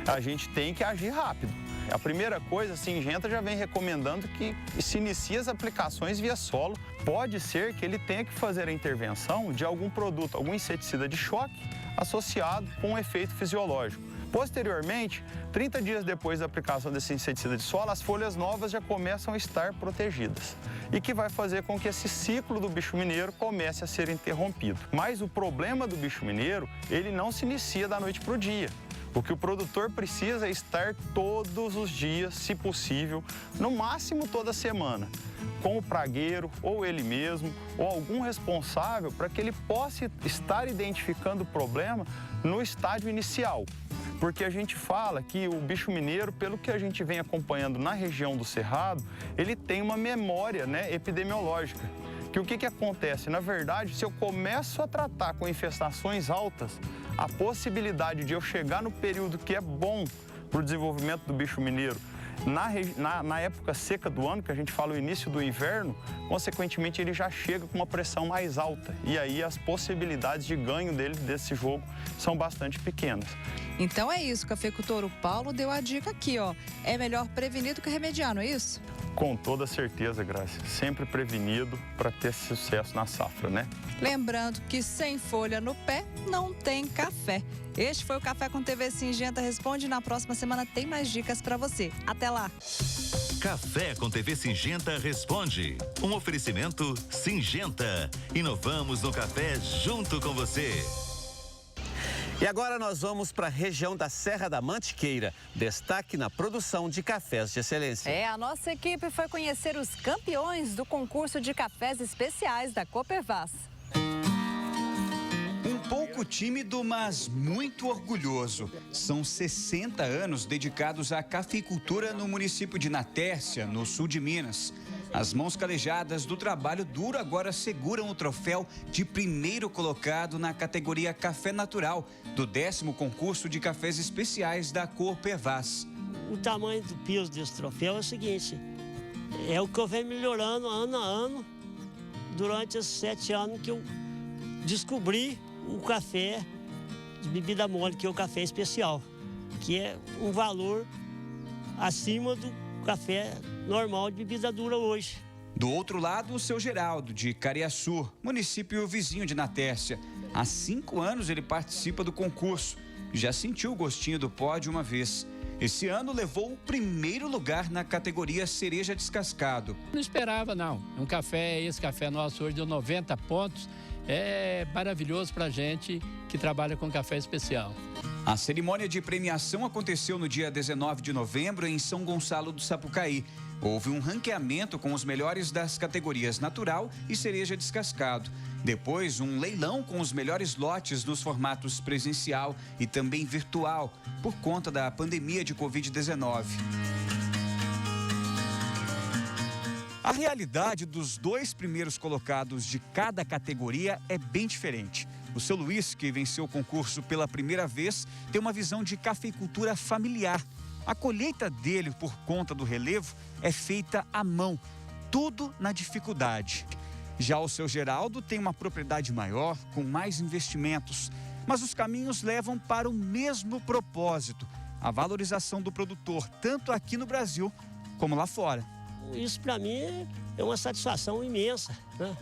A gente tem que agir rápido. A primeira coisa, a Syngenta já vem recomendando que se inicie as aplicações via solo. Pode ser que ele tenha que fazer a intervenção de algum produto, algum inseticida de choque associado com um efeito fisiológico. Posteriormente, 30 dias depois da aplicação desse inseticida de solo, as folhas novas já começam a estar protegidas. E que vai fazer com que esse ciclo do bicho mineiro comece a ser interrompido. Mas o problema do bicho mineiro, ele não se inicia da noite para o dia. O que o produtor precisa é estar todos os dias, se possível, no máximo toda semana, com o pragueiro, ou ele mesmo, ou algum responsável, para que ele possa estar identificando o problema no estágio inicial. Porque a gente fala que o bicho mineiro, pelo que a gente vem acompanhando na região do Cerrado, ele tem uma memória, né, epidemiológica. Que o que acontece? Na verdade, se eu começo a tratar com infestações altas, a possibilidade de eu chegar no período que é bom para o desenvolvimento do bicho mineiro, na época seca do ano, que a gente fala o início do inverno, consequentemente ele já chega com uma pressão mais alta. E aí as possibilidades de ganho dele desse jogo são bastante pequenas.
Então é isso, cafeicultor. O Paulo deu a dica aqui, ó. É melhor prevenir do que remediar, não é isso?
Com toda certeza, Graça. Sempre prevenido para ter sucesso na safra, né?
Lembrando que sem folha no pé, não tem café. Este foi o Café com TV Syngenta Responde. Na próxima semana tem mais dicas para você. Até lá!
Café com TV Syngenta Responde. Um oferecimento Syngenta. Inovamos no café junto com você.
E agora nós vamos para a região da Serra da Mantiqueira. Destaque na produção de cafés de excelência.
A nossa equipe foi conhecer os campeões do concurso de cafés especiais da Coopervaz.
Um pouco tímido, mas muito orgulhoso. São 60 anos dedicados à cafeicultura no município de Natércia, no sul de Minas. As mãos calejadas do trabalho duro agora seguram o troféu de primeiro colocado na categoria Café Natural, do 10º concurso de cafés especiais da Coopervaz.
O tamanho do peso desse troféu é o seguinte, é o que eu venho melhorando ano a ano, durante esses 7 anos que eu descobri o café de bebida mole, que é o café especial, que é um valor acima do café normal de bebida dura hoje.
Do outro lado, o seu Geraldo, de Cariaçu, município vizinho de Natércia. Há 5 anos ele participa do concurso. Já sentiu o gostinho do pódio uma vez. Esse ano levou o primeiro lugar na categoria cereja descascado.
Não esperava, não. Esse café nosso hoje deu 90 pontos. É maravilhoso pra gente que trabalha com café especial.
A cerimônia de premiação aconteceu no dia 19 de novembro em São Gonçalo do Sapucaí. Houve um ranqueamento com os melhores das categorias natural e cereja descascado. Depois, um leilão com os melhores lotes nos formatos presencial e também virtual, por conta da pandemia de Covid-19. A realidade dos 2 primeiros colocados de cada categoria é bem diferente. O seu Luiz, que venceu o concurso pela primeira vez, tem uma visão de cafeicultura familiar. A colheita dele, por conta do relevo, é feita à mão, tudo na dificuldade. Já o seu Geraldo tem uma propriedade maior, com mais investimentos, mas os caminhos levam para o mesmo propósito, a valorização do produtor, tanto aqui no Brasil como lá fora.
Isso para mim é uma satisfação imensa, né?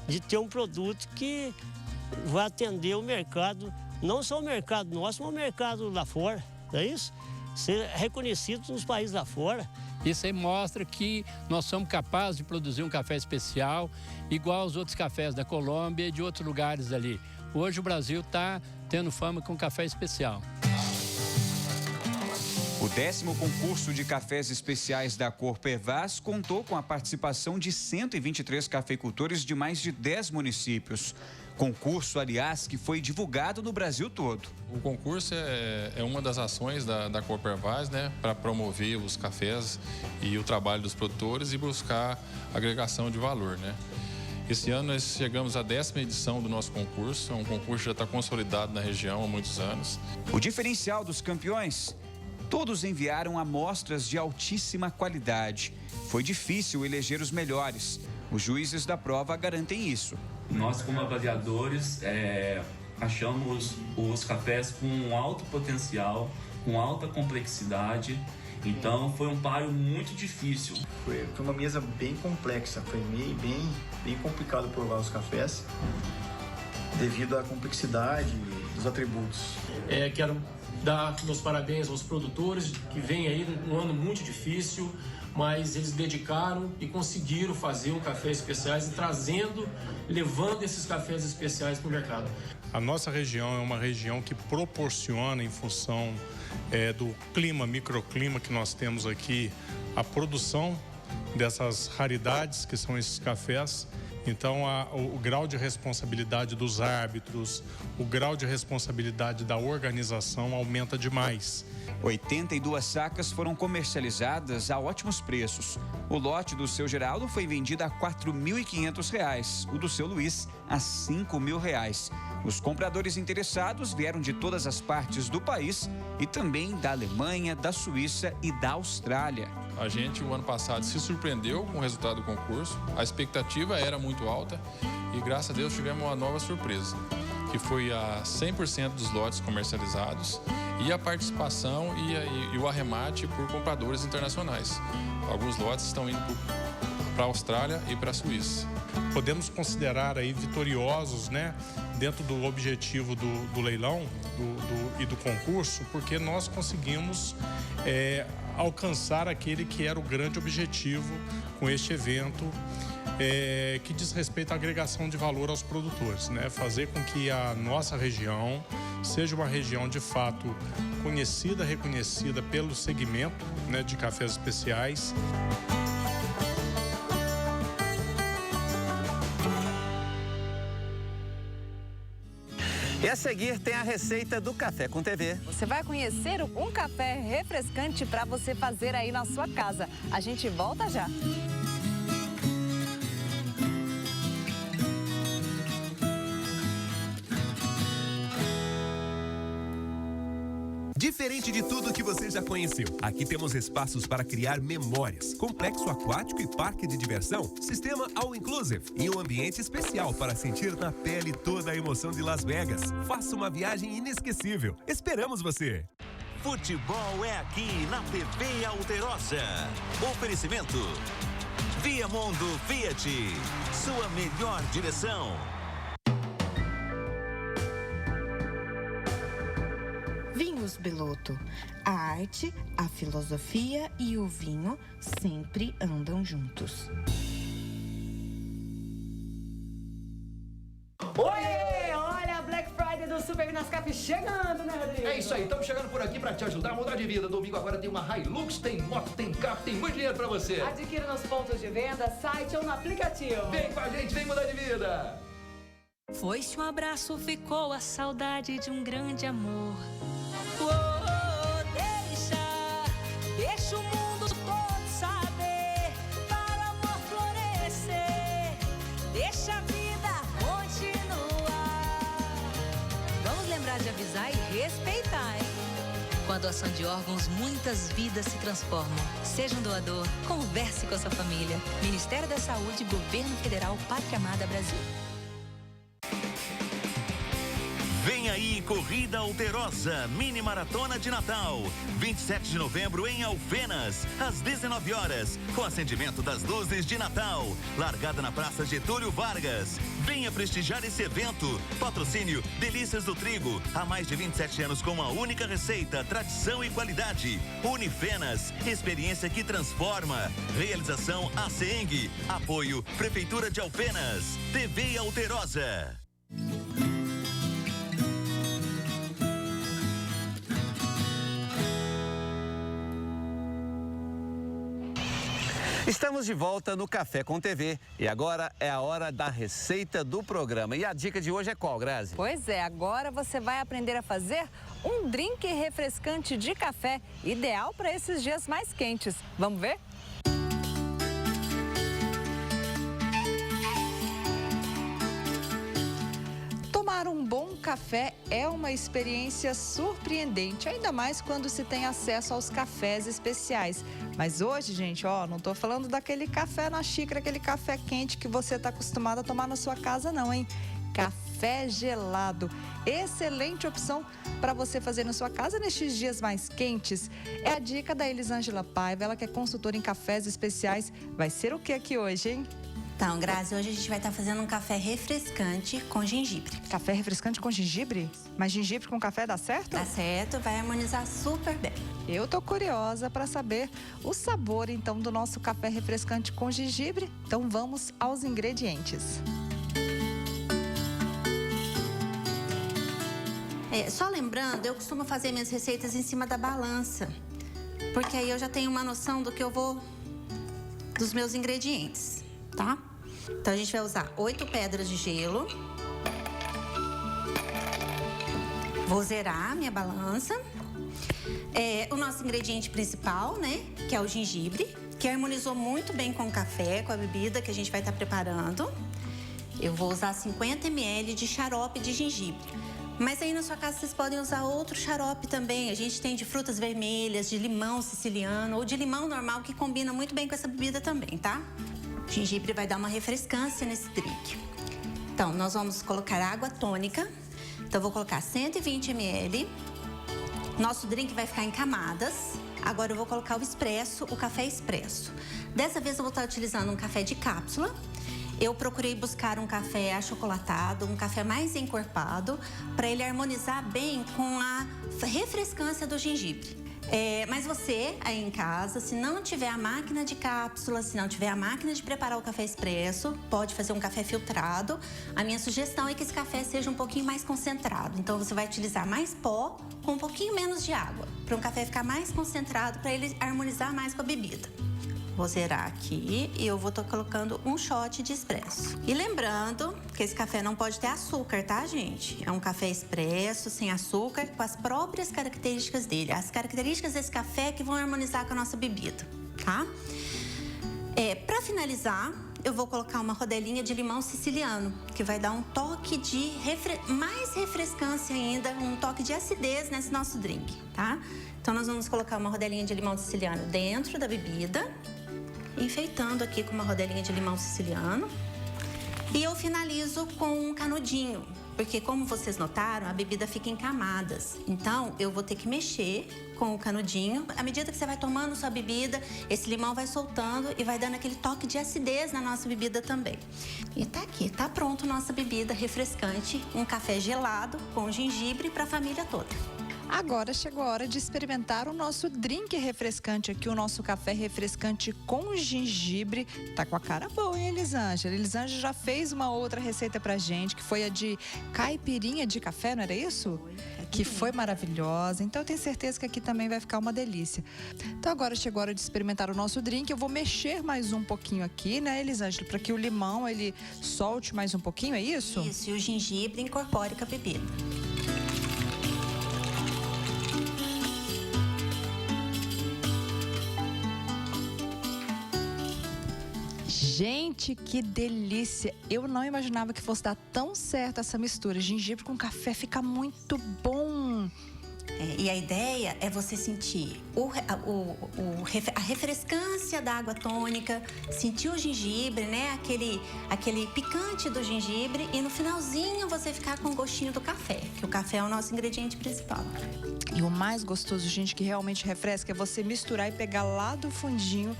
de ter um produto que vai atender o mercado, não só o mercado nosso, mas o mercado lá fora, não é isso? Ser reconhecido nos países lá fora.
Isso aí mostra que nós somos capazes de produzir um café especial, igual aos outros cafés da Colômbia e de outros lugares ali. Hoje o Brasil está tendo fama com café especial.
O 10º concurso de cafés especiais da Copervas contou com a participação de 123 cafeicultores de mais de 10 municípios. Concurso, aliás, que foi divulgado no Brasil todo.
O concurso é uma das ações da Copervas, né, para promover os cafés e o trabalho dos produtores e buscar agregação de valor, né. Esse ano nós chegamos à 10ª edição do nosso concurso, é um concurso que já está consolidado na região há muitos anos.
O diferencial dos campeões? Todos enviaram amostras de altíssima qualidade. Foi difícil eleger os melhores. Os juízes da prova garantem isso.
Nós, como avaliadores, achamos os cafés com um alto potencial, com alta complexidade. Então, foi um páreo muito difícil.
Foi uma mesa bem complexa, foi bem complicado provar os cafés, devido à complexidade dos atributos.
Quero dar meus parabéns aos produtores, que vem aí um ano muito difícil, mas eles dedicaram e conseguiram fazer um café especiais e levando esses cafés especiais para o mercado.
A nossa região é uma região que proporciona, em função do clima, microclima que nós temos aqui, a produção dessas raridades que são esses cafés. Então, o grau de responsabilidade dos árbitros, o grau de responsabilidade da organização aumenta demais.
82 sacas foram comercializadas a ótimos preços. O lote do seu Geraldo foi vendido a R$ 4.500, o do seu Luiz a R$ 5.000. Os compradores interessados vieram de todas as partes do país e também da Alemanha, da Suíça e da Austrália.
A gente, o ano passado, se surpreendeu com o resultado do concurso. A expectativa era muito alta e, graças a Deus, tivemos uma nova surpresa, que foi a 100% dos lotes comercializados e a participação e o arremate por compradores internacionais. Alguns lotes estão indo para a Austrália e para a Suíça.
Podemos considerar aí vitoriosos, né, dentro do objetivo do leilão e do concurso, porque nós conseguimos alcançar aquele que era o grande objetivo com este evento, que diz respeito à agregação de valor aos produtores, né? Fazer com que a nossa região seja uma região de fato conhecida, reconhecida pelo segmento, né, de cafés especiais.
E a seguir tem a receita do Café com TV.
Você vai conhecer um café refrescante para você fazer aí na sua casa. A gente volta já.
Diferente de tudo que você já conheceu, aqui temos espaços para criar memórias, complexo aquático e parque de diversão, sistema All Inclusive e um ambiente especial para sentir na pele toda a emoção de Las Vegas. Faça uma viagem inesquecível. Esperamos você!
Futebol é aqui na TV Alterosa. Oferecimento Viamundo Fiat, sua melhor direção.
Vinhos Beloto. A arte, a filosofia e o vinho sempre andam juntos.
Oi! Olha a Black Friday do Super Vinascap chegando, né, Rodrigo?
É isso aí, estamos chegando por aqui para te ajudar a mudar de vida. Domingo agora tem uma Hilux, tem moto, tem carro, tem muito dinheiro para você.
Adquira nos pontos de venda, site ou no aplicativo.
Vem com a gente, vem mudar de vida.
Foi-se um abraço, ficou a saudade de um grande amor. Deixa o mundo todo saber, para o amor florescer, deixa a vida continuar. Vamos lembrar de avisar e respeitar, hein? Com a doação de órgãos, muitas vidas se transformam. Seja um doador, converse com a sua família. Ministério da Saúde, Governo Federal, Pátria Amada Brasil.
Vem aí, Corrida Alterosa, Mini Maratona de Natal. 27 de novembro em Alfenas, às 19 horas, com acendimento das luzes de Natal. Largada na Praça Getúlio Vargas. Venha prestigiar esse evento. Patrocínio Delícias do Trigo. Há mais de 27 anos com uma única receita, tradição e qualidade. Unifenas, experiência que transforma. Realização ACENG. Apoio Prefeitura de Alfenas. TV Alterosa.
Estamos de volta no Café com TV e agora é a hora da receita do programa. E a dica de hoje é qual, Grazi?
Pois é, agora você vai aprender a fazer um drink refrescante de café, ideal para esses dias mais quentes. Vamos ver? Tomar um bom café é uma experiência surpreendente, ainda mais quando se tem acesso aos cafés especiais. Mas hoje, gente, ó, não tô falando daquele café na xícara, aquele café quente que você tá acostumado a tomar na sua casa, não, hein? Café gelado. Excelente opção para você fazer na sua casa nestes dias mais quentes. É a dica da Elisângela Paiva, ela que é consultora em cafés especiais. Vai ser o que aqui hoje, hein?
Então, Grazi, hoje a gente vai estar fazendo um café refrescante com gengibre.
Café refrescante com gengibre? Mas gengibre com café dá certo?
Dá certo, vai harmonizar super bem.
Eu tô curiosa para saber o sabor, então, do nosso café refrescante com gengibre. Então, vamos aos ingredientes.
Só lembrando, eu costumo fazer minhas receitas em cima da balança, porque aí eu já tenho uma noção dos meus ingredientes, tá? Então, a gente vai usar 8 pedras de gelo. Vou zerar a minha balança. O nosso ingrediente principal, né, que é o gengibre, que harmonizou muito bem com o café, com a bebida que a gente vai estar preparando. Eu vou usar 50 ml de xarope de gengibre. Mas aí na sua casa vocês podem usar outro xarope também. A gente tem de frutas vermelhas, de limão siciliano ou de limão normal, que combina muito bem com essa bebida também, tá? O gengibre vai dar uma refrescância nesse drink. Então, nós vamos colocar água tônica. Então, eu vou colocar 120 ml. Nosso drink vai ficar em camadas. Agora, eu vou colocar o expresso, o café expresso. Dessa vez, eu vou estar utilizando um café de cápsula. Eu procurei buscar um café achocolatado, um café mais encorpado, para ele harmonizar bem com a refrescância do gengibre. Mas você, aí em casa, se não tiver a máquina de cápsula, se não tiver a máquina de preparar o café expresso, pode fazer um café filtrado. A minha sugestão é que esse café seja um pouquinho mais concentrado. Então, você vai utilizar mais pó com um pouquinho menos de água, para um café ficar mais concentrado, para ele harmonizar mais com a bebida. Vou zerar aqui e eu vou estar colocando um shot de expresso. E lembrando que esse café não pode ter açúcar, tá, gente? É um café expresso, sem açúcar, com as próprias características dele. As características desse café que vão harmonizar com a nossa bebida, tá? Para finalizar, eu vou colocar uma rodelinha de limão siciliano, que vai dar um toque de mais refrescância ainda, um toque de acidez nesse nosso drink, tá? Então, nós vamos colocar uma rodelinha de limão siciliano dentro da bebida, enfeitando aqui com uma rodelinha de limão siciliano. E eu finalizo com um canudinho, porque como vocês notaram, a bebida fica em camadas. Então, eu vou ter que mexer com o canudinho. À medida que você vai tomando sua bebida, esse limão vai soltando e vai dando aquele toque de acidez na nossa bebida também. E tá aqui, tá pronto nossa bebida refrescante, um café gelado com gengibre para a família toda.
Agora chegou a hora de experimentar o nosso drink refrescante aqui, o nosso café refrescante com gengibre. Tá com a cara boa, hein, Elisângela? Elisângela já fez uma outra receita pra gente, que foi a de caipirinha de café, não era isso? Que foi maravilhosa. Então eu tenho certeza que aqui também vai ficar uma delícia. Então agora chegou a hora de experimentar o nosso drink. Eu vou mexer mais um pouquinho aqui, né, Elisângela? Para que o limão, ele solte mais um pouquinho, é isso?
Isso, e o gengibre incorpore com a bebida.
Gente, que delícia! Eu não imaginava que fosse dar tão certo essa mistura. Gengibre com café fica muito bom.
E a ideia é você sentir a refrescância da água tônica, sentir o gengibre, né? Aquele picante do gengibre e no finalzinho você ficar com o gostinho do café, que o café é o nosso ingrediente principal.
E o mais gostoso, gente, que realmente refresca é você misturar e pegar lá do fundinho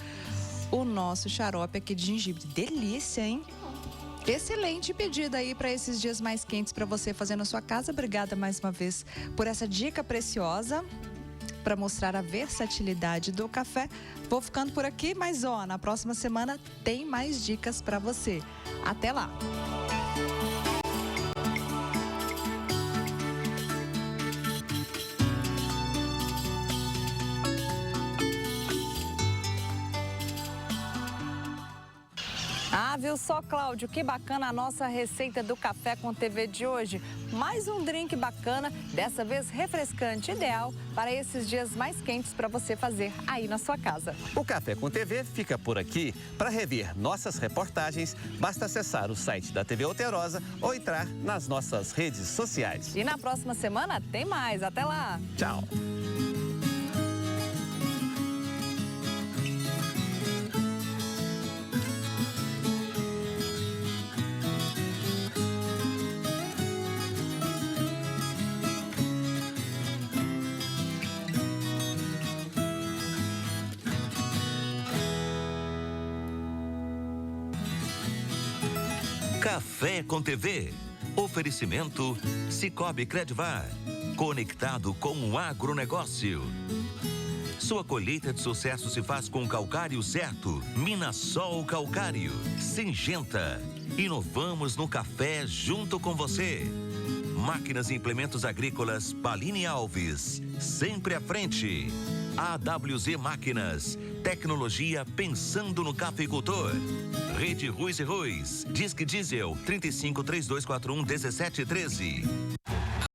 o nosso xarope aqui de gengibre. Delícia, hein? Excelente pedida aí para esses dias mais quentes para você fazer na sua casa. Obrigada mais uma vez por essa dica preciosa para mostrar a versatilidade do café. Vou ficando por aqui, mas na próxima semana tem mais dicas para você. Até lá!
Viu só, Cláudio? Que bacana a nossa receita do Café com TV de hoje. Mais um drink bacana, dessa vez refrescante, ideal para esses dias mais quentes para você fazer aí na sua casa.
O Café com TV fica por aqui. Para rever nossas reportagens, basta acessar o site da TV Alterosa ou entrar nas nossas redes sociais.
E na próxima semana tem mais. Até lá!
Tchau!
Café com TV. Oferecimento Cicobi Credvar. Conectado com o agronegócio. Sua colheita de sucesso se faz com o calcário certo. Minasol Calcário. Singenta. Inovamos no café junto com você. Máquinas e implementos agrícolas Paline Alves. Sempre à frente. AWZ Máquinas. Tecnologia pensando no cafeicultor. Rede Ruiz e Ruiz. Disque Diesel 35 3241 1713.